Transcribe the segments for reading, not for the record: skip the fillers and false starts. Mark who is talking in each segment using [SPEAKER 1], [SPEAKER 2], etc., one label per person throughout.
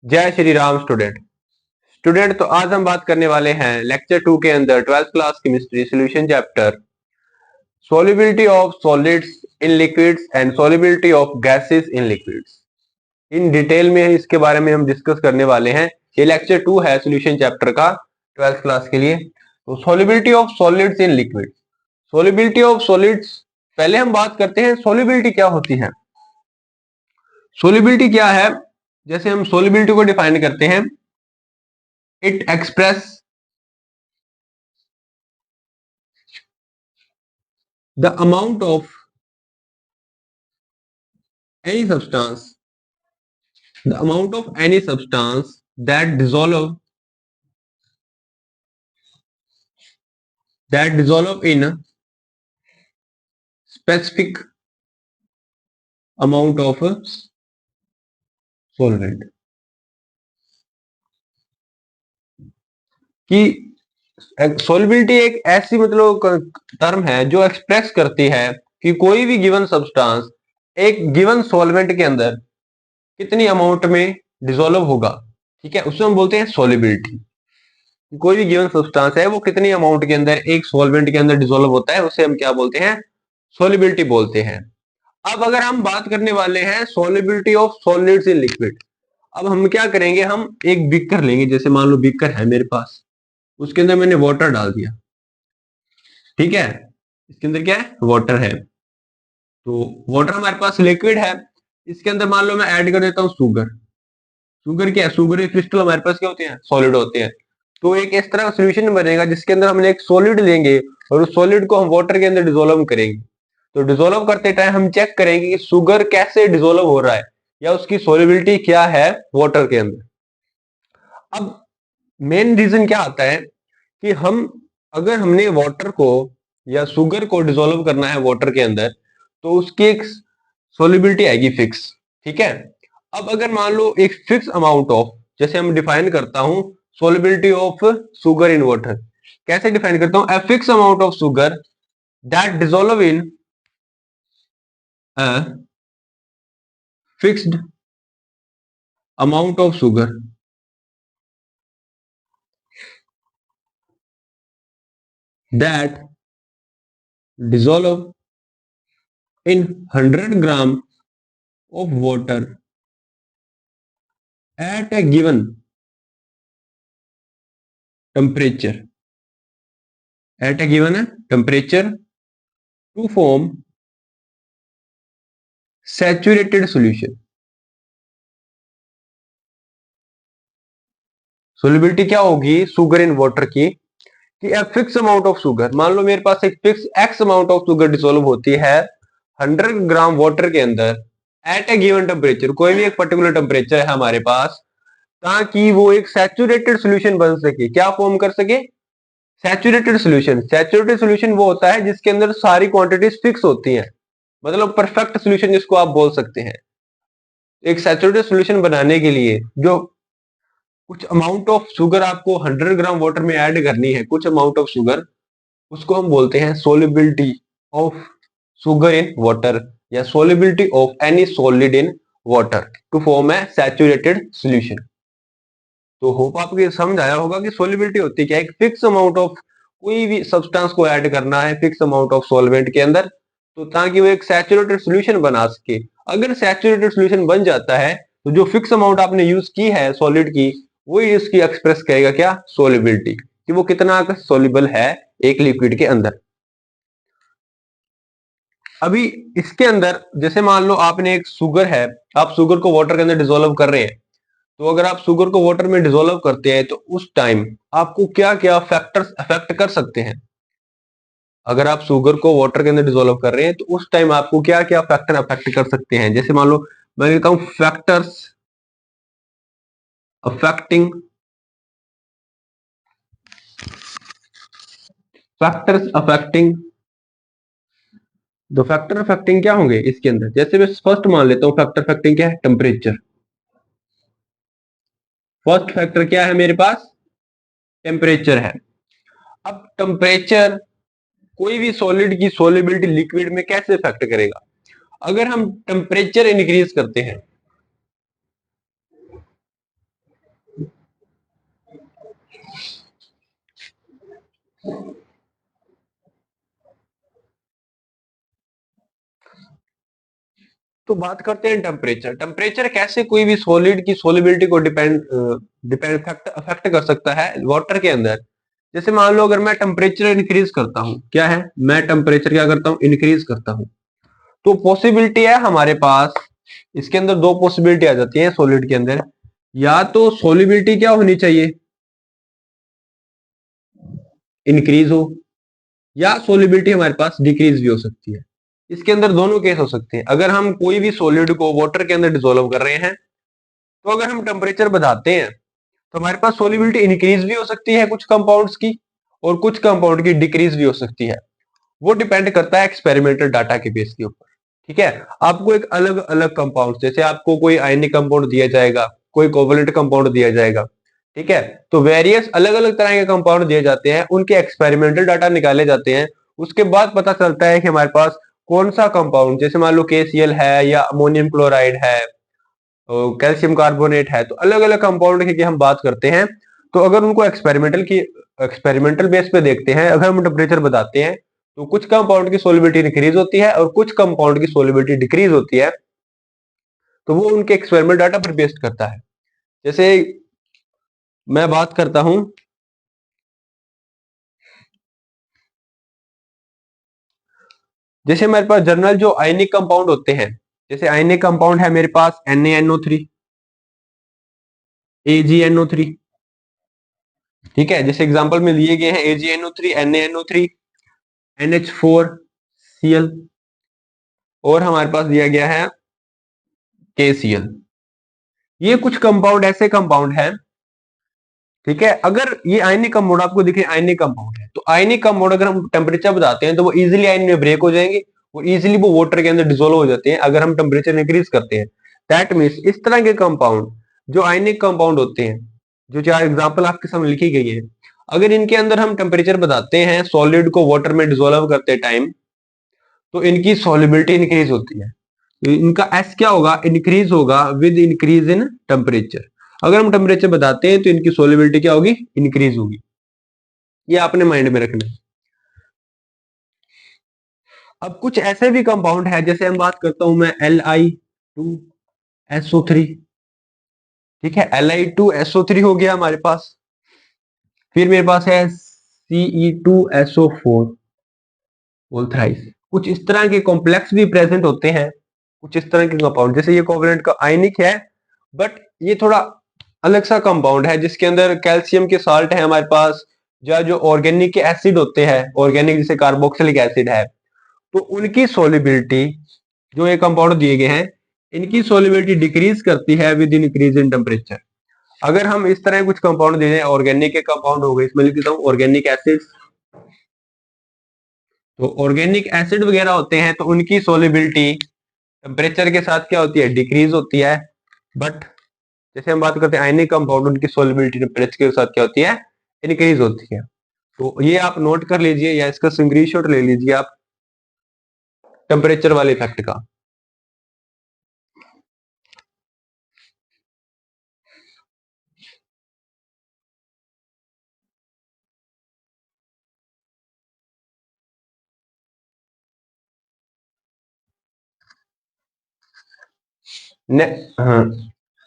[SPEAKER 1] जय श्री राम स्टूडेंट तो आज हम बात करने वाले हैं लेक्चर 2 के अंदर 12th class chemistry solution chapter solubility of solids in liquids and solubility of gases in liquids. In detail में इसके बारे में हम डिस्कस करने वाले हैं। ये लेक्चर 2 है सॉल्यूशन चैप्टर का 12th क्लास के लिए। तो solubility of solids in liquids, solubility of solids, पहले हम बात करते हैं सॉल्युबिलिटी क्या होती है। सॉल्युबिलिटी क्या है, जैसे हम सॉल्युबिलिटी को डिफाइन करते हैं, it express the amount of any substance, the amount of any substance that dissolve in a specific amount of a solvent। कि सॉल्युबिलिटी एक ऐसी मतलब टर्म है जो एक्सप्रेस करती है कि कोई भी गिवन सब्सटेंस एक गिवन सॉल्वेंट के अंदर कितनी अमाउंट में डिसॉल्व होगा। ठीक है, उसको हम बोलते हैं सॉल्युबिलिटी। कोई भी गिवन सब्सटेंस है वो कितनी अमाउंट के अंदर एक सॉल्वेंट के अंदर डिसॉल्व होता है, उसे हम क्या बोलते हैं, सॉल्युबिलिटी बोलते हैं। अब अगर हम बात करने वाले हैं solubility of solids in liquid, अब हम क्या करेंगे, हम एक बीकर लेंगे, जैसे मान लो बीकर है मेरे पास, उसके अंदर मैंने वाटर डाल दिया। ठीक है, इसके अंदर क्या है, वाटर है। तो वाटर हमारे पास लिक्विड है, इसके अंदर मान लो मैं ऐड कर देता हूं शुगर। शुगर क्या है, शुगर क्रिस्टल हमारे पास क्या होते हैं, सॉलिड होते हैं। तो एक इस तरह का सोल्यूशन बनेगा जिसके अंदर हमने एक सॉलिड लेंगे और उस सॉलिड को हम वाटर के अंदर डिसोल्व करेंगे। तो डिसोल्व करते टाइम हम चेक करेंगे कि शुगर कैसे डिसोल्व हो रहा है या उसकी सॉल्युबिलिटी क्या है वाटर के अंदर। अब मेन रीजन क्या आता है कि हम अगर हमने वाटर को या शुगर को डिसोल्व करना है वाटर के अंदर तो उसकी एक सॉल्युबिलिटी आएगी फिक्स। ठीक है, अब अगर मान लो एक फिक्स अमाउंट ऑफ, जैसे हम डिफाइन करता हूं solubility of sugar in water, कैसे डिफाइन करता हूं, a fixed amount of sugar that dissolve in a fixed amount of sugar that dissolve in 100 gram of water at a given temperature, at a given temperature to form saturated solution। solubility क्या होगी sugar in water की, कि a fix amount of sugar, मान लो मेरे पास एक fix x amount of sugar dissolve होती है 100 gram water के अंदर एट ए गिवन टेम्परेचर, कोई भी एक पर्टिकुलर टेम्परेचर है हमारे पास, ताकि वो एक सैचुरेटेड सॉल्यूशन बन सके। क्या फॉर्म कर सके, सैचुरेटेड सॉल्यूशन। सैचुरेटेड सॉल्यूशन वो होता है जिसके अंदर सारी क्वांटिटीज फिक्स होती हैं, मतलब परफेक्ट सॉल्यूशन जिसको आप बोल सकते हैं। एक सैचुरेटेड सॉल्यूशन बनाने के लिए जो कुछ अमाउंट ऑफ शुगर आपको 100 ग्राम वाटर में ऐड करनी है, कुछ अमाउंट ऑफ शुगर, उसको हम बोलते हैं solubility of sugar in water या solubility of any solid in water to form a saturated solution. तो होप आपको ये समझ आया होगा कि solubility होती है क्या, एक फिक्स अमाउंट ऑफ कोई भी सब्सटेंस को ऐड करना है फिक्स अमाउंट ऑफ सॉल्वेंट के अंदर, तो ताकि वो एक सैचुरेटेड सॉल्यूशन बना सके। अगर सैचुरेटेड सॉल्यूशन बन जाता है तो जो फिक्स अमाउंट आपने यूज की है सॉलिड की, वही इसकी एक्सप्रेस करेगा क्या, solubility, कि वो कितना सोल्यूबल है एक लिक्विड के अंदर। अभी इसके अंदर जैसे मान लो आपने एक शुगर है, आप शुगर को वाटर के अंदर डिसोल्व कर रहे हैं, तो अगर आप शुगर को वाटर में डिसोल्व करते हैं तो उस टाइम आपको क्या क्या फैक्टर्स अफेक्ट कर सकते हैं। अगर आप शुगर को वाटर के अंदर डिसोल्व कर रहे हैं तो उस टाइम आपको क्या क्या फैक्टर अफेक्ट कर सकते हैं। जैसे मान लो मैं कहता हूं फैक्टर्स अफेक्टिंग, फैक्टर्स अफेक्टिंग, तो फैक्टर अफेक्टिंग क्या होंगे इसके अंदर, जैसे मैं फर्स्ट मान लेता हूं फैक्टर अफेक्टिंग क्या है, टेम्परेचर। फर्स्ट फैक्टर क्या है मेरे पास, टेम्परेचर है। अब टेम्परेचर कोई भी सॉलिड की सोल्युबिलिटी लिक्विड में कैसे इफेक्ट करेगा, अगर हम टेम्परेचर इंक्रीज करते हैं, तो बात करते हैं टेम्परेचर। टेम्परेचर कैसे कोई भी सॉलिड की सोलिबिलिटी को डिपेंड डिपेंड अफेक्ट कर सकता है वाटर के अंदर। जैसे मान लो अगर मैं टेम्परेचर इंक्रीज करता हूं, क्या है, मैं टेम्परेचर क्या करता हूं, इंक्रीज करता हूं, तो पॉसिबिलिटी है हमारे पास, इसके अंदर दो पॉसिबिलिटी आ जाती है सॉलिड के अंदर। या तो सोलिबिलिटी क्या होनी चाहिए, इंक्रीज हो, या सोलिबिलिटी हमारे पास डिक्रीज भी हो सकती है। इसके अंदर दोनों केस हो सकते हैं। अगर हम कोई भी सॉलिड को वाटर के अंदर डिसोल्व कर रहे हैं, तो अगर हम टेम्परेचर बढ़ाते हैं तो हमारे पास सोलिबिलिटी इंक्रीज भी हो सकती है कुछ कंपाउंड्स की, और कुछ कंपाउंड की डिक्रीज भी हो सकती है। वो डिपेंड करता है एक्सपेरिमेंटल डाटा के बेस के ऊपर। ठीक है, आपको एक अलग अलग कंपाउंड, जैसे आपको कोई आयनिक कंपाउंड दिया जाएगा, कोई कोवलेंट कंपाउंड दिया जाएगा, ठीक है, तो वेरियस अलग अलग तरह के कंपाउंड दिए जाते हैं, उनके एक्सपेरिमेंटल डाटा निकाले जाते हैं। उसके बाद पता चलता है कि हमारे पास कौन सा कंपाउंड, जैसे मान लो KCl है या अमोनियम क्लोराइड है, कैल्शियम कार्बोनेट है, तो अलग अलग कंपाउंड की हम बात करते हैं। तो अगर उनको एक्सपेरिमेंटल बेस पे देखते हैं, अगर हम टेम्परेचर बताते हैं, तो कुछ कंपाउंड की सोलिबिलिटी इंक्रीज होती है और कुछ कंपाउंड की सोलिबिलिटी डिक्रीज होती है। तो वो उनके एक्सपेरिमेंट डाटा पर बेस्ड करता है। जैसे मैं बात करता हूं, जैसे मेरे पास जनरल जो आयनिक कंपाउंड होते हैं, जैसे आयनिक कंपाउंड है मेरे पास NaNO3, AgNO3, ठीक है, जैसे एग्जांपल में लिए गए हैं AgNO3, NaNO3, NH4Cl, और हमारे पास दिया गया है KCl। ये कुछ कंपाउंड ऐसे कंपाउंड है, ठीक है, अगर ये आयनिक कंपाउंड आपको दिखे आयनिक कंपाउंड है, तो आयनिक कंपाउंड अगर हम टेम्परेचर बताते हैं तो वो इजीली आयन में ब्रेक हो जाएंगे और इजीली वो वाटर के अंदर डिसोल्व हो जाते हैं अगर हम टेम्परेचर इंक्रीज करते हैं। दैट मीन्स इस तरह के कंपाउंड जो आयनिक कंपाउंड होते हैं, जो चार एग्जाम्पल आपके सामने लिखी गई है, अगर इनके अंदर हम टेम्परेचर बताते हैं सॉलिड को वाटर में डिसोल्व करते टाइम, तो इनकी सॉलिबिलिटी इंक्रीज होती है। तो इनका एस क्या होगा, इंक्रीज होगा विद इंक्रीज इन टेम्परेचर। अगर हम टेम्परेचर बताते हैं तो इनकी सोलिबिलिटी क्या होगी, इंक्रीज होगी। ये आपने माइंड में रखना है। अब कुछ ऐसे भी कंपाउंड है, जैसे हम बात करता हूं मैं Li2SO3, ठीक है, Li2SO3 हो गया हमारे पास। फिर मेरे पास है Ce2SO4 होल थ्राइस। कुछ इस तरह के कॉम्प्लेक्स भी प्रेजेंट होते हैं, कुछ इस तरह के कंपाउंड, जैसे ये कोवलेंट का आयनिक है, बट ये थोड़ा अलग सा कंपाउंड है जिसके अंदर कैल्शियम के साल्ट है हमारे पास, या जो ऑर्गेनिक के एसिड होते हैं, ऑर्गेनिक जैसे कार्बोक्सिलिक एसिड है, तो उनकी सोलिबिलिटी, जो ये कंपाउंड दिए गए हैं, इनकी सोलिबिलिटी डिक्रीज करती है विद इंक्रीज इन टेम्परेचर। अगर हम इस तरह कुछ कंपाउंड दे दें, ऑर्गेनिक के कंपाउंड हो गए, इसमें लिख देता हूं ऑर्गेनिक एसिड, तो ऑर्गेनिक एसिड वगैरह होते हैं तो उनकी सोलिबिलिटी टेम्परेचर के साथ क्या होती है, डिक्रीज होती है। बट जैसे हम बात करते हैं आयनिक कंपाउंड, उनकी सोलिबिलिटी टेम्परेचर के साथ क्या होती है, इंक्रीज होती है। तो ये आप नोट कर लीजिए या इसका स्क्रीनशॉट ले लीजिए आप, टेम्परेचर वाले इफेक्ट का।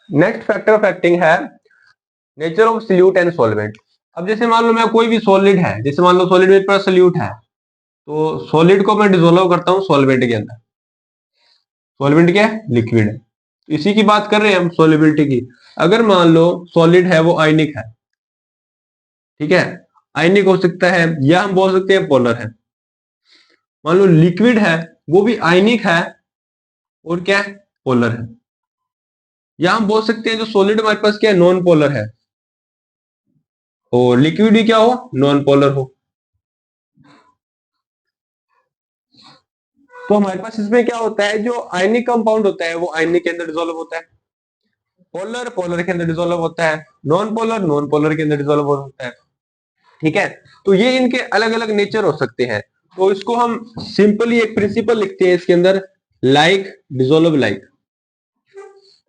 [SPEAKER 1] नेक्स्ट फैक्टर अफेक्टिंग है nature of solute and solvent. अब जैसे मान लो मैं कोई भी सॉलिड है, जैसे मान लो सॉलिड मेरे पास सॉल्यूट है, तो सॉलिड को मैं डिसोल्व करता हूँ सॉल्वेंट के अंदर। सॉल्वेंट क्या है, लिक्विड है, इसी की बात कर रहे हैं हम सॉल्युबिलिटी की। अगर मान लो सॉलिड है वो आयनिक है, ठीक है, आयनिक हो सकता है, या हम बोल सकते हैं पोलर है। मान लो लिक्विड है, वो भी आयनिक है और क्या है, पोलर है। या हम बोल सकते हैं जो सॉलिड हमारे पास क्या है, नॉन पोलर है, और लिक्विड भी क्या हो, नॉन पोलर हो। तो हमारे पास इसमें क्या होता है, जो आयनिक कंपाउंड होता है वो आयनिक के अंदर डिसोल्व होता है, पोलर पोलर के अंदर डिसोल्व होता है, नॉन पोलर नॉन पोलर के अंदर डिसोल्व होता है। ठीक है, तो ये इनके अलग अलग नेचर हो सकते हैं। तो इसको हम सिंपली एक प्रिंसिपल लिखते हैं इसके अंदर, लाइक डिसोल्व लाइक।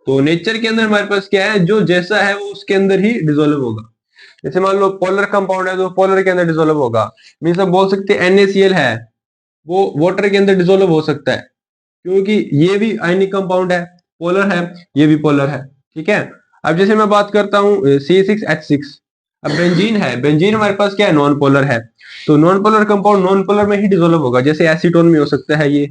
[SPEAKER 1] तो नेचर के अंदर हमारे पास क्या है, जो जैसा है वो उसके अंदर ही डिसोल्व होगा। जैसे मान लो पोलर कंपाउंड है तो पोलर के अंदर डिसोल्व होगा। मीन्स हम बोल सकते हैं NaCl है वो वाटर के अंदर डिसोल्व हो सकता है, क्योंकि ये भी आयनिक कंपाउंड है, पोलर है, ये भी पोलर है। ठीक है। अब जैसे मैं बात करता हूँ C6H6, अब बेंजीन है, बेंजीन हमारे पास क्या है, नॉन पोलर है, तो non polar compound non polar में ही डिसोल्व होगा, जैसे एसीटोन में हो सकता है ये।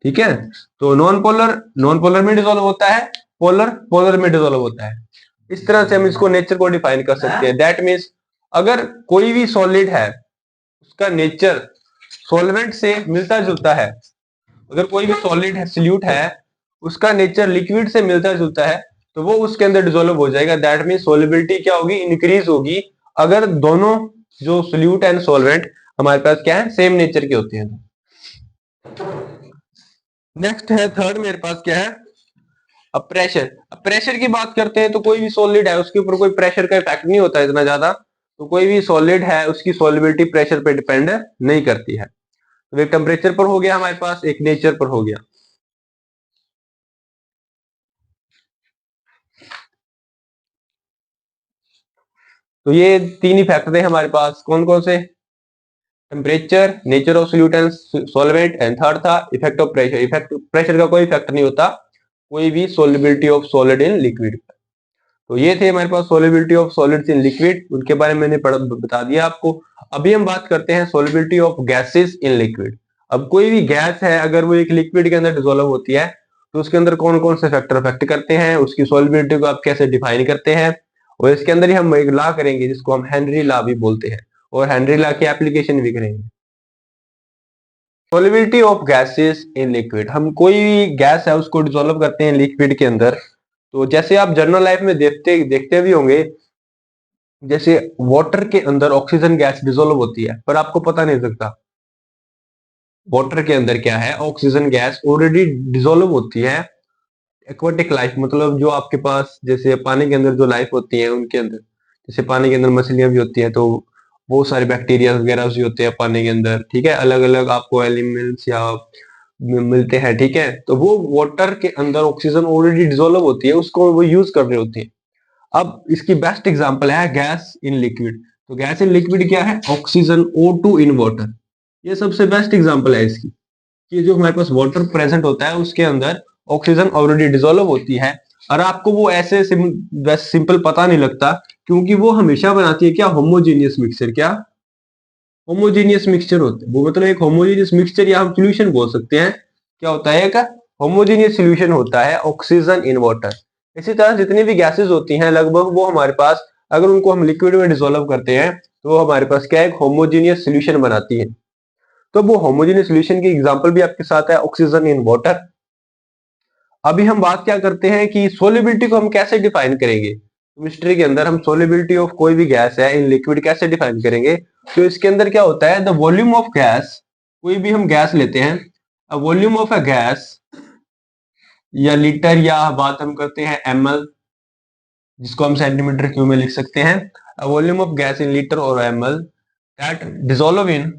[SPEAKER 1] ठीक है। तो नॉन पोलर में डिसोल्व होता है, पोलर पोलर में डिसोल्व होता है। इस तरह से हम इसको नेचर को डिफाइन कर सकते हैं। दैट मीन्स अगर कोई भी सॉलिड है उसका नेचर सॉल्वेंट से मिलता जुलता है, अगर कोई भी सॉलिड है, सल्यूट है, उसका नेचर लिक्विड से मिलता जुलता है, तो वो उसके अंदर डिसोल्व हो जाएगा। दैट मीन सोलिबिलिटी क्या होगी, इंक्रीज होगी, अगर दोनों जो सल्यूट एंड सॉल्वेंट हमारे पास क्या है, सेम नेचर के होते हैं। नेक्स्ट है थर्ड, मेरे पास क्या है, अब प्रेशर। अब प्रेशर की बात करते हैं तो कोई भी सॉलिड है उसके ऊपर कोई प्रेशर का इफेक्ट नहीं होता इतना ज्यादा, तो कोई भी सॉलिड है उसकी सॉलिबिलिटी प्रेशर पे डिपेंड नहीं करती है। तो एक टेम्परेचर पर हो गया हमारे पास, एक नेचर पर हो गया। तो ये तीन ही फैक्टर है हमारे पास, कौन कौन से, temperature, nature of solute and solvent, and third था effect of pressure. Effect pressure का कोई इफेक्ट नहीं होता कोई भी solubility of solid in liquid. तो ये थे हमारे पास solubility of solids in liquid, उनके बारे में मैंने बता दिया आपको। अभी हम बात करते हैं solubility of gases in liquid. अब कोई भी गैस है अगर वो एक लिक्विड के अंदर डिसोल्व होती है तो उसके अंदर कौन कौन से फैक्टर अफेक्ट करते हैं, उसकी सोलिबिलिटी को आप कैसे डिफाइन करते हैं, और इसके अंदर ही हम एक लॉ करेंगे जिसको हम हेनरी लॉ भी बोलते हैं, और हेनरी लॉ की एप्लीकेशन भी करेंगे। Solubility of gases in liquid, हम कोई भी गैस है उसको डिसोल्व करते हैं लिक्विड के अंदर, तो जैसे आप जनरल लाइफ में देखते देखते भी होंगे, जैसे वाटर के अंदर ऑक्सीजन गैस डिसोल्व होती है पर आपको पता नहीं लगता वाटर के अंदर क्या है, ऑक्सीजन गैस ऑलरेडी डिसोल्व होती है। एक्वाटिक लाइफ मतलब जो आपके पास जैसे पानी के अंदर जो लाइफ होती है उनके अंदर, जैसे पानी के अंदर मछलियां भी होती हैं, तो बहुत सारे बैक्टीरिया वगैरह भी होते हैं पानी के अंदर। ठीक है, अलग अलग आपको एलिमेंट्स या मिलते हैं। ठीक है, तो वो वाटर के अंदर ऑक्सीजन ऑलरेडी डिसोल्व होती है, उसको वो यूज कर रहे होते हैं। अब इसकी बेस्ट एग्जांपल है गैस इन लिक्विड। तो गैस इन लिक्विड क्या है, ऑक्सीजन O2 इन वाटर, ये सबसे बेस्ट एग्जांपल है इसकी, कि जो हमारे पास वाटर प्रेजेंट होता है उसके अंदर ऑक्सीजन ऑलरेडी डिसोल्व होती है, और आपको वो ऐसे सिंपल पता नहीं लगता, क्योंकि वो हमेशा बनाती है क्या, होमोजेनियस मिक्सचर। क्या होमोजेनियस मिक्सचर होता है वो, मतलब एक होमोजेनियस मिक्सचर या हम सोल्यूशन बोल सकते हैं। क्या होता है, एक होमोजेनियस सोल्यूशन होता है ऑक्सीजन इन वाटर। इसी तरह जितनी भी गैसेस होती हैं लगभग वो हमारे पास, अगर उनको हम लिक्विड में डिसोल्व करते हैं तो वो हमारे पास क्या है, एक होमोजेनियस सोल्यूशन बनाती है। तो वो होमोजेनियस सोल्यूशन की एग्जांपल भी आपके साथ है ऑक्सीजन इन वाटर। अभी हम बात क्या करते हैं कि सोलिबिलिटी को हम कैसे डिफाइन करेंगे, केमिस्ट्री के अंदर हम सोलिबिलिटी ऑफ कोई भी गैस है इन लिक्विड कैसे डिफाइन करेंगे। तो इसके अंदर क्या होता है, द वॉल्यूम ऑफ गैस, कोई भी हम गैस लेते हैं, वॉल्यूम ऑफ अ गैस या लीटर, या बात हम करते हैं ml, जिसको हम सेंटीमीटर क्यूब में लिख सकते हैं, volume of gas in litre और ml that dissolve in,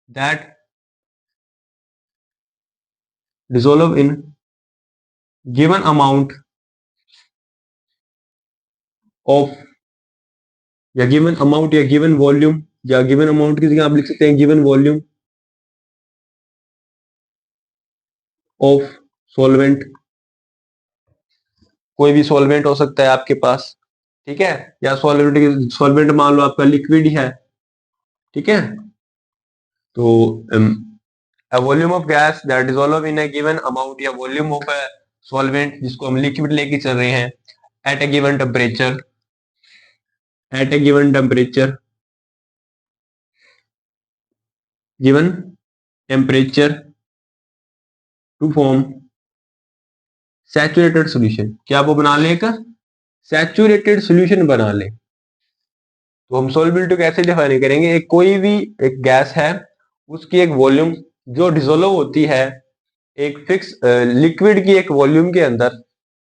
[SPEAKER 1] that dissolve in given amount of, या गिवन अमाउंट या गिवन वॉल्यूम, या गिवन अमाउंट की जगह आप लिख सकते हैं गिवन वॉल्यूम ऑफ सॉल्वेंट। कोई भी सॉल्वेंट हो सकता है आपके पास। ठीक है, या सॉल्वेंट, सॉल्वेंट मान लो आपका लिक्विड ही है। ठीक है, तो volume of gas that dissolve in a given amount, या वॉल्यूम ऑफ अ सॉल्वेंट जिसको हम लिक्विड लेके चल रहे हैं, at a given temperature, at a given temperature, given temperature to form saturated solution. क्या वो बना ले, का सैचुरेटेड सॉल्यूशन बना ले। तो हम सोलिबिलिटी कैसे डिफाइन करेंगे, एक कोई भी एक गैस है उसकी एक वॉल्यूम जो डिसोल्व होती है एक फिक्स लिक्विड की एक वॉल्यूम के अंदर।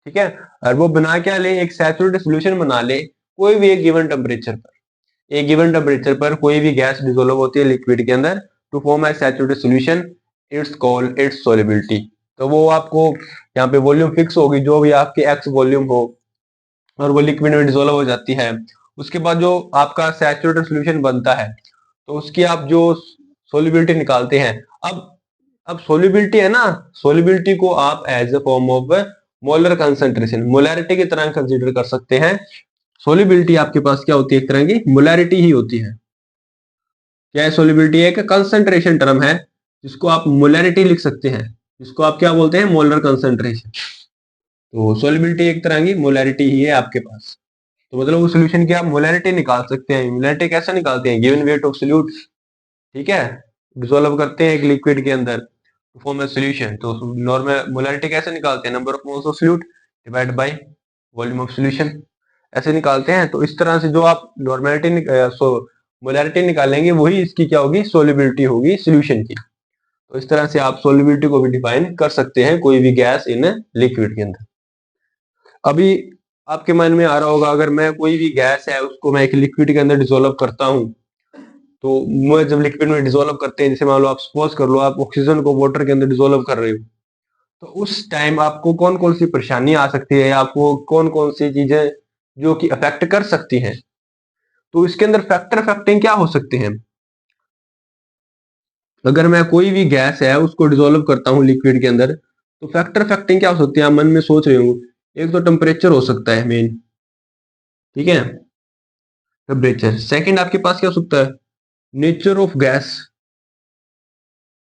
[SPEAKER 1] ठीक है, और वो बना क्या ले, एक सैचुरेटेड सॉल्यूशन बना ले कोई भी एक गिवन टेम्परेचर पर। एक गिवन टेम्परेचर पर कोई भी गैस डिसोल्व होती है लिक्विड के अंदर to form a saturated solution, it's called its solubility. तो वो आपको यहाँ पे वॉल्यूम फिक्स होगी जो भी आपकी एक्स वॉल्यूम हो, और वो लिक्विड में डिसोल्व हो जाती है, उसके बाद जो आपका सैचुरेटेड सॉल्यूशन बनता है तो उसकी आप जो सोल्युबिलिटी निकालते हैं। अब सोल्युबिलिटी है ना, सोल्युबिलिटी को आप as a form of molar concentration, molarity की तरह कंसीडर कर सकते हैं। सोल्युबिलिटी आपके पास क्या होती है, एक तरह की मोलैरिटी ही होती है। क्या है सोल्युबिलिटी? एक कंसंट्रेशन टर्म है जिसको आप मोलैरिटी लिख सकते हैं, जिसको आप क्या बोलते हैं, मोलर कंसंट्रेशन। तो सोल्युबिलिटी एक तरह की मोलैरिटी ही है आपके पास। तो मतलब उस सॉल्यूशन की आप मोलैरिटी निकाल सकते हैं। मोलैरिटी कैसे निकालते हैं? गिवन वेट ऑफ सोल्यूट, ठीक है, डिसोल्व करते हैं एक लिक्विड के अंदर टू फॉर्म ए सॉल्यूशन। तो नॉर्मल मोलैरिटी कैसे निकालते हैं? Number of moles of solute divide by volume of solution, ऐसे निकालते हैं। तो इस तरह से जो आप नॉर्मेलिटी मोलैरिटी निकालेंगे वही इसकी क्या होगी, सोल्युबिलिटी होगी सॉल्यूशन की। तो इस तरह से आप सोल्युबिलिटी को भी डिफाइन कर सकते हैं कोई भी गैस इन लिक्विड के अंदर। अभी आपके मन में आ रहा होगा, अगर मैं कोई भी गैस है उसको मैं एक लिक्विड के अंदर डिसोल्व करता हूं, तो मैं जब लिक्विड में डिसोल्व करते हैं, जैसे मान लो आप सपोज कर लो आप ऑक्सीजन को वाटर के अंदर डिसोल्व कर रहे हो, तो उस टाइम आपको कौन कौन सी परेशानी आ सकती है, आपको कौन कौन सी चीजें जो कि अफेक्ट कर सकती हैं। तो इसके अंदर फैक्टर अफेक्टिंग क्या हो सकते हैं? अगर मैं कोई भी गैस है उसको डिसोल्व करता हूँ लिक्विड के अंदर, तो फैक्टर अफेक्टिंग क्या हो सकती है? आप मन में सोच रहे हो, एक तो टेम्परेचर हो सकता है मेन, ठीक है, टेम्परेचर। सेकंड आपके पास क्या हो सकता है? Nature of gas,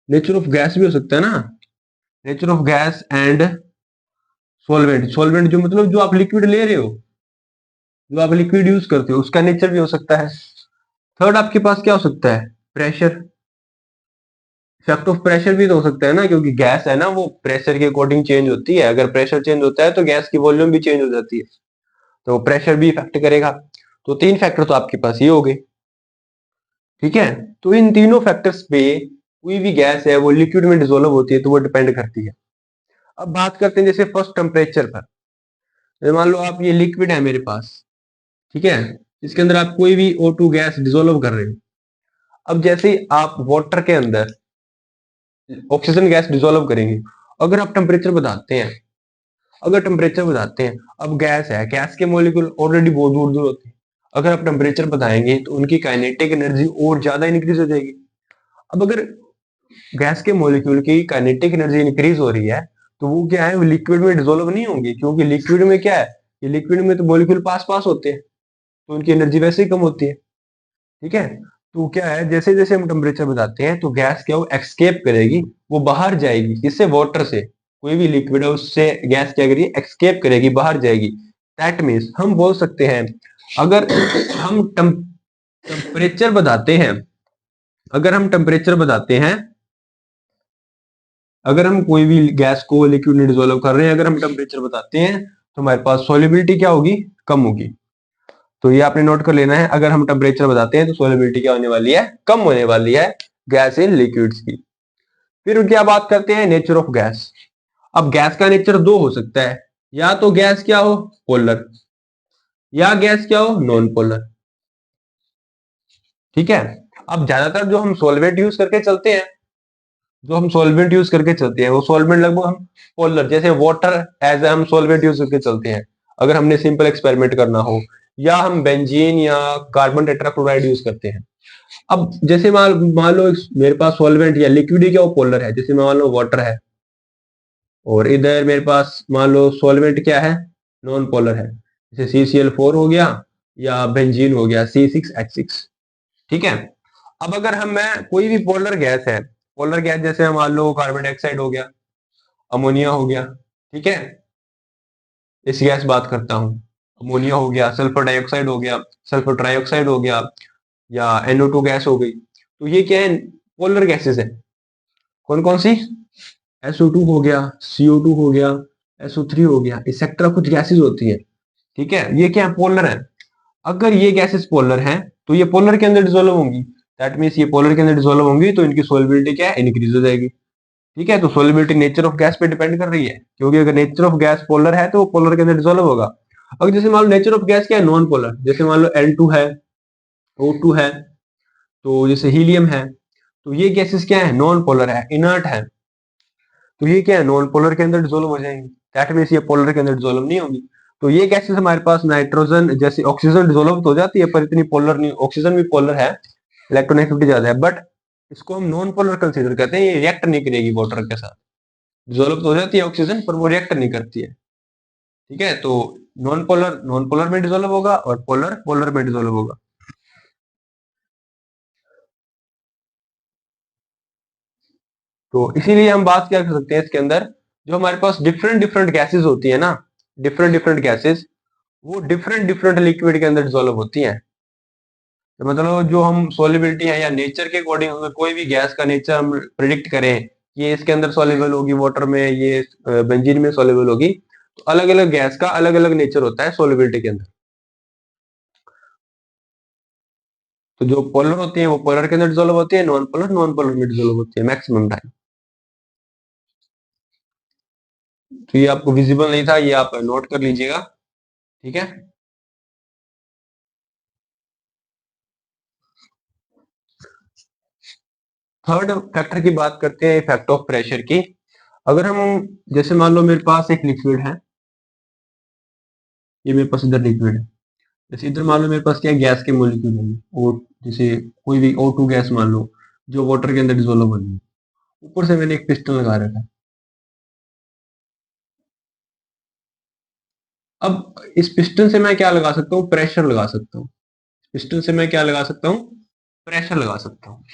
[SPEAKER 1] nature of gas भी हो सकता है ना, nature of gas and solvent. Solvent जो मतलब जो आप लिक्विड ले रहे हो, जो आप लिक्विड यूज करते हो, उसका नेचर भी हो सकता है। थर्ड आपके पास क्या हो सकता है? प्रेशर, इफेक्ट ऑफ प्रेशर भी तो हो सकता है ना, क्योंकि गैस है ना वो प्रेशर के अकॉर्डिंग चेंज होती है। अगर प्रेशर चेंज होता है तो गैस की वॉल्यूम भी चेंज हो जाती है, तो प्रेशर भी इफेक्ट करेगा। तो तीन फैक्टर तो आपके पास ये हो गए, ठीक है। तो इन तीनों फैक्टर्स पे कोई भी गैस है वो लिक्विड में डिसोल्व होती है तो वो डिपेंड करती है। अब बात करते हैं जैसे फर्स्ट टेम्परेचर पर। मान लो आप ये लिक्विड है मेरे पास, ठीक है, इसके अंदर आप कोई भी O2 गैस डिसोल्व कर रहे हो। अब जैसे ही आप वाटर के अंदर ऑक्सीजन गैस डिसोल्व करेंगे, अगर आप टेम्परेचर बढ़ाते हैं, अगर टेम्परेचर बढ़ाते हैं, अब गैस है, गैस के मॉलिक्यूल ऑलरेडी बहुत दूर दूर होते हैं, अगर आप टेम्परेचर बढ़ाएंगे तो उनकी काइनेटिक एनर्जी और ज्यादा इंक्रीज हो जाएगी। अब अगर गैस के मॉलिक्यूल की काइनेटिक एनर्जी इंक्रीज हो रही है तो वो क्या है, वो लिक्विड में डिसोल्व नहीं होंगे, क्योंकि लिक्विड में क्या है, ये लिक्विड में तो मॉलिक्यूल पास पास होते हैं, तो उनकी एनर्जी वैसे ही कम होती है, ठीक है। तो क्या है, जैसे जैसे हम टेम्परेचर बढ़ाते हैं तो गैस क्या, वो एक्सकेप करेगी, वो बाहर जाएगी, किससे, वाटर से। कोई भी लिक्विड है उससे गैस क्या करेगी, एक्सकेप करेगी, बाहर जाएगी। दैट मीन्स हम बोल सकते हैं, अगर हम टेम्परेचर बढ़ाते हैं, अगर हम टेम्परेचर बढ़ाते हैं, अगर हम कोई भी गैस को लिक्विड में डिसोल्व कर रहे हैं, अगर हम टेम्परेचर बताते हैं तो हमारे पास सोल्युबिलिटी क्या होगी, कम होगी। तो ये आपने नोट कर लेना है, अगर हम टेम्परेचर बताते हैं तो सोल्युबिलिटी क्या होने वाली है, कम होने वाली है गैस इन लिक्विड्स की। फिर क्या बात करते हैं, नेचर ऑफ गैस। अब गैस का नेचर दो हो सकता है, या तो गैस क्या हो, पोलर, या गैस क्या हो, नॉन पोलर, ठीक है। अब ज्यादातर जो हम सॉल्वेंट यूज करके चलते हैं, जो हम सॉल्वेंट यूज करके चलते हैं वो सॉल्वेंट लगभग हम पोलर, जैसे वाटर एज हम सॉल्वेंट यूज करके चलते हैं अगर हमने सिंपल एक्सपेरिमेंट करना हो, या हम बेंजीन या कार्बन टेट्राक्लोराइड यूज करते हैं। अब जैसे मान मान लो मेरे पास सॉल्वेंट या लिक्विड क्या वो पोलर है, जैसे मान लो वाटर है, और इधर मेरे पास मान लो सॉल्वेंट क्या है, नॉन पोलर है, जैसे CCl4 हो गया या बेंजीन हो गया C6H6, ठीक है। अब अगर हम मैं कोई भी पोलर गैस है, पोलर गैस जैसे मान लो कार्बन डाइऑक्साइड हो गया, अमोनिया हो गया, ठीक है, इस गैस बात करता हूँ, अमोनिया हो गया, सल्फर डाइऑक्साइड हो गया, सल्फर ट्राइऑक्साइड हो गया, या NO2 गैस हो गई। तो ये क्या है, पोलर गैसेस है। कौन कौन सी, SO2 हो गया, CO2 हो गया, SO3 हो गया, एक्सेट्रा कुछ गैसेस होती है, ठीक है, ये क्या है, पोलर है। अगर ये गैसेस पोलर हैं तो ये पोलर के अंदर डिसोल्व होंगी, दैट मीन्स ये पोलर के अंदर डिसोल्व होंगी तो इनकी सोल्युबिलिटी क्या है, इंक्रीज हो जाएगी, ठीक है। तो सोल्युबिलिटी नेचर ऑफ गैस पे डिपेंड कर रही है, क्योंकि अगर नेचर ऑफ गैस पोलर है तो वो पोलर के अंदर डिसोल्व होगा। अगर जैसे मान लो नेचर ऑफ गैस क्या है, नॉन पोलर, जैसे मान लो N2 है, O2 है, तो जैसे हीलियम है, तो ये गैसेस क्या है, नॉन पोलर है, इनर्ट है, तो ये क्या है, नॉन पोलर के अंदर डिसोल्व हो जाएंगे, दैट मीन्स ये पोलर के अंदर डिसोल्व नहीं होंगी। तो ये गैसेस हमारे पास नाइट्रोजन जैसे ऑक्सीजन डिसोल्व हो जाती है, पर इतनी पोलर नहीं, ऑक्सीजन भी पोलर है, इलेक्ट्रोनेगेटिविटी ज्यादा है, बट इसको हम नॉन पोलर कंसीडर करते हैं, ये रिएक्ट नहीं करेगी वाटर के साथ। डिसोल्व हो जाती है ऑक्सीजन, पर वो रिएक्ट नहीं करती है। ठीक है, तो नॉन पोलर में डिसोल्व होगा और पोलर पोलर में डिसोल्व होगा। तो इसीलिए हम बात क्या कर सकते हैं इसके अंदर, जो हमारे पास डिफरेंट डिफरेंट गैसेस होती है ना, डिफरेंट डिफरेंट गैसेस, वो डिफरेंट डिफरेंट लिक्विड के अंदर डिसोल्व होती हैं। तो मतलब जो हम सॉल्युबिलिटी है या नेचर के अकॉर्डिंग अगर कोई भी गैस का नेचर हम प्रिडिक्ट करें, ये इसके अंदर सॉल्युबल होगी वाटर में, ये बेंजीन में सॉल्युबल होगी, तो अलग अलग गैस का अलग अलग नेचर होता है सॉल्युबिलिटी के अंदर। तो जो पोलर होती है वो पोलर के अंदर डिसोल्व होती है, नॉन पोलर में डिसोल्व होती है मैक्सिमम टाइम। तो ये आपको विजिबल नहीं था, ये आप नोट कर लीजिएगा। ठीक है, थर्ड फैक्टर की बात करते हैं, इफेक्ट ऑफ प्रेशर की। अगर हम जैसे मान लो मेरे पास एक लिक्विड है, ये मेरे पास इधर लिक्विड है, जैसे इधर मान लो मेरे पास क्या है, गैस के मॉलिक्यूल है, ओ जैसे कोई भी O2 गैस मान लो, जो वाटर के अंदर डिसोल्व हो रही है, ऊपर से मैंने एक पिस्टन लगा रखा है। अब इस पिस्टन से मैं क्या लगा सकता हूँ, प्रेशर लगा सकता हूँ। पिस्टन से मैं क्या लगा सकता हूँ, प्रेशर लगा सकता हूँ।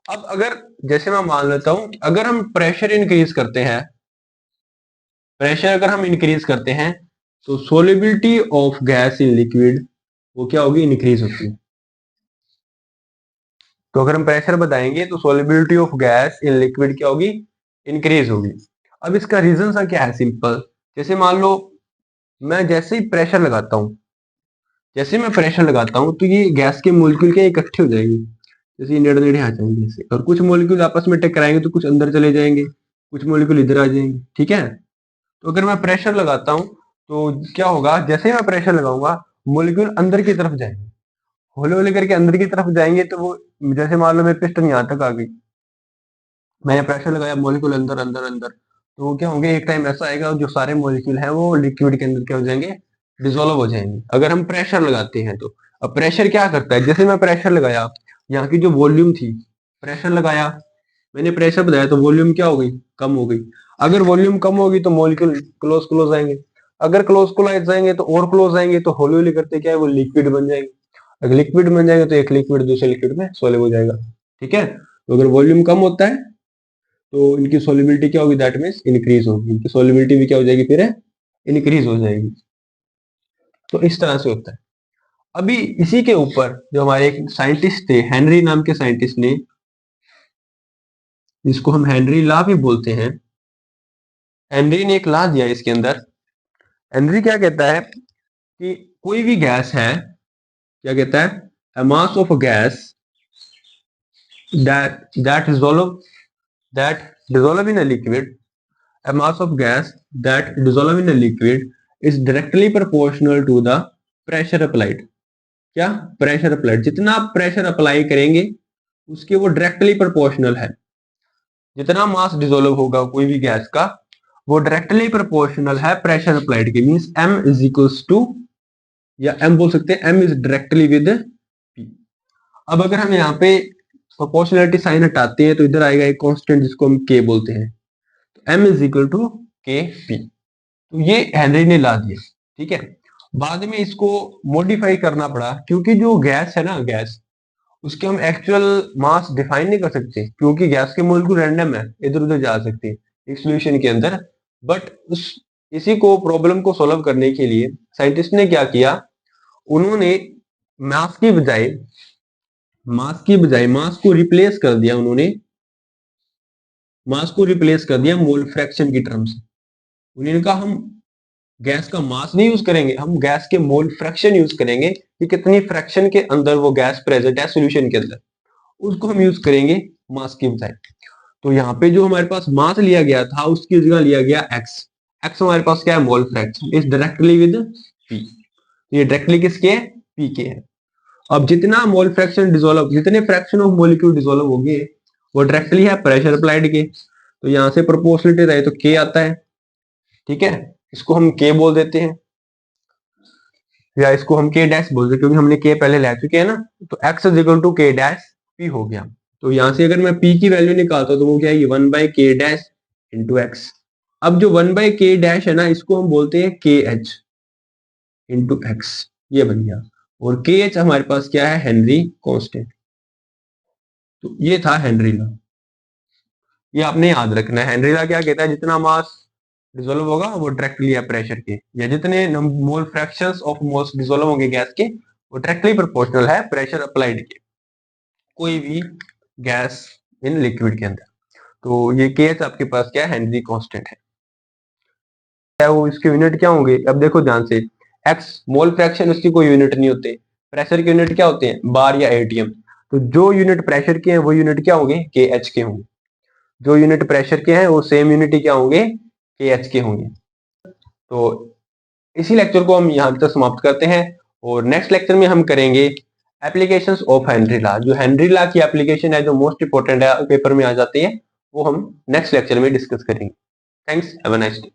[SPEAKER 1] अब अगर जैसे मैं मान लेता हूँ अगर हम प्रेशर इंक्रीज करते हैं, प्रेशर अगर हम इंक्रीज करते हैं, तो solubility of gas in liquid वो क्या होगी, इंक्रीज होती है। तो अगर हम प्रेशर बताएंगे तो solubility of gas in liquid क्या होगी, इंक्रीज होगी। अब इसका रीजन सा क्या है, सिंपल। जैसे मान लो मैं जैसे ही प्रेशर लगाता हूँ, जैसे मैं प्रेशर लगाता हूँ तो ये गैस के मोलिक्यूल क्या इकट्ठे हो जाएंगे, जैसे ये नेड़े नेड़े आ जाएंगे ऐसे, और कुछ मोलिक्यूल आपस में टकराएंगे तो कुछ अंदर चले जाएंगे, कुछ मोलिक्यूल इधर आ जाएंगे। ठीक है, तो अगर मैं प्रेशर लगाता हूँ तो क्या होगा, जैसे ही मैं प्रेशर लगाऊंगा मोलिक्यूल अंदर की तरफ जाएंगे, हौले हौले करके अंदर की तरफ जाएंगे। तो वो जैसे मान लो मेरी पिस्टन यहाँ तक आ गई, मैंने प्रेशर लगाया, मॉलिक्यूल अंदर अंदर अंदर, तो वो क्या होंगे, एक टाइम ऐसा आएगा जो सारे मॉलिक्यूल हैं वो लिक्विड के अंदर क्या हो जाएंगे, डिसॉल्व हो जाएंगे, अगर हम प्रेशर लगाते हैं तो। अब प्रेशर क्या करता है, जैसे मैं प्रेशर लगाया, यहाँ की जो वॉल्यूम थी, प्रेशर लगाया, मैंने प्रेशर बताया तो वॉल्यूम क्या हो गई, कम हो गई। अगर वॉल्यूम कम होगी तो मॉलिक्यूल क्लोज क्लोज आएंगे, अगर क्लोज क्लोज आएंगे तो और क्लोज आएंगे, तो हौली हौली करते क्या है वो लिक्विड बन जाएंगे। अगर लिक्विड बन जाएगा तो एक लिक्विड दूसरे लिक्विड में सोल्व हो जाएगा। ठीक है, तो अगर वॉल्यूम कम होता है तो इनकी सोलिबिलिटी क्या होगी, दैट मीन्स इंक्रीज होगी, इनकी सोलिबिलिटी भी क्या हो जाएगी, फिर इंक्रीज हो जाएगी। तो इस तरह से होता है। अभी इसी के ऊपर जो हमारे एक साइंटिस्ट थे, हेनरी नाम के साइंटिस्ट ने, जिसको हम हेनरी लॉ भी बोलते हैं, हेनरी ने एक लॉ दिया इसके अंदर। हेनरी क्या कहता है कि कोई भी गैस है, क्या कहता है, a mass of a gas that dissolve in a liquid, a mass of gas that dissolve in a liquid is directly proportional to the pressure applied। क्या, प्रेशर अप्लाइड, जितना आप प्रेशर अप्लाई करेंगे उसके वो डायरेक्टली प्रोपोर्शनल है। जितना मास dissolve होगा कोई भी गैस का, वो डायरेक्टली प्रोपोर्शनल है प्रेशर अप्लाइड के, means m is equals to, या m बोल सकते हैं m is directly with p। अब अगर हम यहाँ पे प्रोपोर्शनलिटी साइन हटाते हैं तो इधर आएगा एक कांस्टेंट जिसको हम k बोलते हैं, तो m इज इक्वल टू के पी। तो ये हेनरी ने ला दिया। ठीक है, बाद में इसको मॉडिफाई करना पड़ा, क्योंकि जो गैस है ना, गैस उसके हम एक्चुअल मास डिफाइन नहीं कर सकते, क्योंकि गैस के मोलिक्यूल रैंडम है, इधर उधर जा सकते हैं एक सॉल्यूशन के अंदर। बट उस इसी को प्रॉब्लम को सॉल्व करने के लिए साइंटिस्ट ने क्या किया, उन्होंने मास की बजाय मास को रिप्लेस कर दिया, उन्होंने मास को रिप्लेस कर दिया मोल फ्रैक्शन की टर्म्स। उन्होंने कहा हम गैस का मास नहीं यूज करेंगे, हम गैस के मोल फ्रैक्शन यूज करेंगे कि कितनी फ्रैक्शन के अंदर वो गैस प्रेजेंट है सॉल्यूशन के अंदर, उसको हम यूज करेंगे मास की बजाय। तो यहाँ पे जो हमारे पास मास लिया गया था उसकी जगह लिया गया एक्स। एक्स हमारे पास क्या है, mole fraction, is directly with P. ये डायरेक्टली किसके है, पी के है। अब जितना मोल फ्रैक्शन डिसोल्व, जितने फ्रैक्शन ऑफ मोलिक्यूल डिसोल्व होंगे वो डायरेक्टली है प्रेशर अप्लाइड के, तो यहाँ से प्रोपोर्शनलिटी रहे तो के आता है। ठीक है, इसको हम के बोल देते हैं। या इसको हम के डैश बोलते हैं क्योंकि हमने के पहले ले चुके हैं ना, तो x इज इक्वल टू के डैश पी हो गया। तो यहां से अगर मैं p की वैल्यू निकालता हूं तो वो क्या है, 1/k डैश इंटू एक्स। अब जो 1/k डैश है ना, इसको हम बोलते हैं के एच इंटू एक्स, ये बन गया। और के एच हमारे पास क्या है, हेनरी कांस्टेंट। तो ये था हेनरी लॉ, ये आपने याद रखना है। हेनरी लॉ क्या कहता है, जितना मास डिसोल्व होगा वो डायरेक्टली है प्रेशर के, या जितने मोल फ्रैक्शंस ऑफ मोल्स डिसोल्व होंगे गैस के, वो डायरेक्टली प्रोपोर्शनल है प्रेशर अप्लाइड के, कोई भी गैस इन लिक्विड के अंदर। तो ये के एच आपके पास क्या है, हेनरी कांस्टेंट है वो इसके यूनिट क्या होंगे, अब देखो ध्यान से, एक्स मोल फ्रैक्शन उसकी कोई यूनिट नहीं होते, प्रेशर के यूनिट क्या होते हैं, बार या एटीएम। तो जो यूनिट प्रेशर के हैं वो यूनिट क्या होंगे, के एच के होंगे। जो यूनिट प्रेशर के हैं वो सेम यूनिट ही क्या होंगे, के एच के होंगे। तो इसी लेक्चर को हम यहाँ तक समाप्त करते हैं, और नेक्स्ट लेक्चर में हम करेंगे एप्लीकेशंस ऑफ हेनरी लॉ। जो हेनरी लॉ की एप्लीकेशन है, जो मोस्ट इंपोर्टेंट है, पेपर में आ जाती है, वो हम नेक्स्ट लेक्चर में डिस्कस करेंगे। Thanks, have a nice day.